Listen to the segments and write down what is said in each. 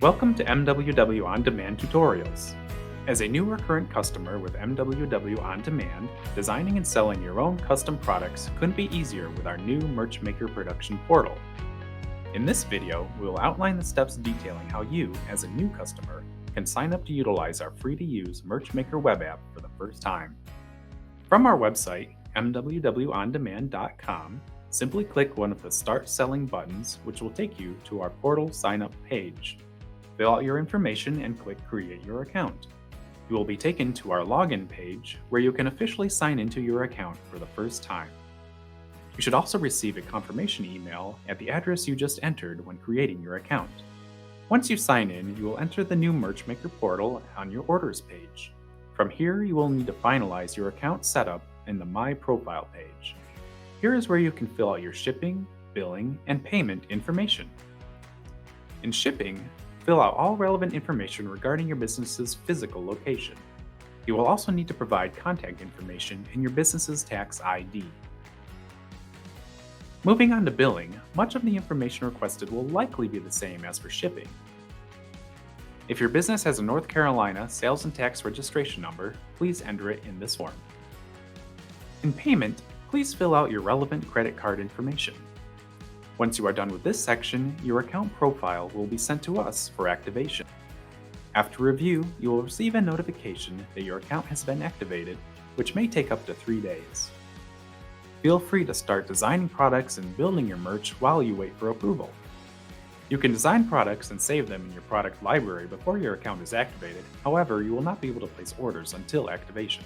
Welcome to MWW On Demand Tutorials. As a new or current customer with MWW On Demand, designing and selling your own custom products couldn't be easier with our new Merch Maker production portal. In this video, we will outline the steps detailing how you, as a new customer, can sign up to utilize our free-to-use Merch Maker web app for the first time. From our website, MWWOnDemand.com, simply click one of the Start Selling buttons, which will take you to our portal sign-up page. Fill out your information and click Create Your Account. You will be taken to our login page where you can officially sign into your account for the first time. You should also receive a confirmation email at the address you just entered when creating your account. Once you sign in, you will enter the new Merch Maker portal on your Orders page. From here, you will need to finalize your account setup in the My Profile page. Here is where you can fill out your shipping, billing, and payment information. In shipping, fill out all relevant information regarding your business's physical location. You will also need to provide contact information and your business's tax ID. Moving on to billing, much of the information requested will likely be the same as for shipping. If your business has a North Carolina sales and tax registration number, please enter it in this form. In payment, please fill out your relevant credit card information. Once you are done with this section, your account profile will be sent to us for activation. After review, you will receive a notification that your account has been activated, which may take up to 3 days. Feel free to start designing products and building your merch while you wait for approval. You can design products and save them in your product library before your account is activated. However, you will not be able to place orders until activation.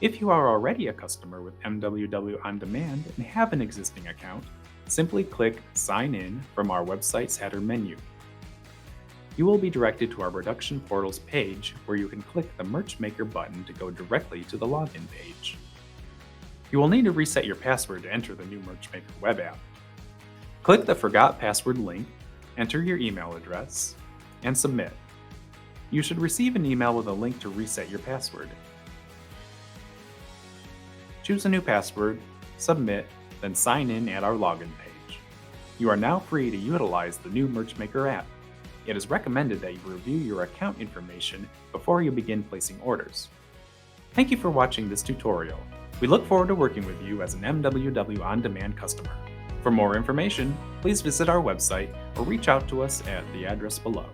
If you are already a customer with MWW On Demand and have an existing account, simply click Sign In from our website's header menu. You will be directed to our Production Portals page where you can click the Merch Maker button to go directly to the login page. You will need to reset your password to enter the new Merch Maker web app. Click the Forgot Password link, enter your email address, and submit. You should receive an email with a link to reset your password. Choose a new password, submit, then sign in at our login page. You are now free to utilize the new Merch Maker app. It is recommended that you review your account information before you begin placing orders. Thank you for watching this tutorial. We look forward to working with you as an MWW On Demand customer. For more information, please visit our website or reach out to us at the address below.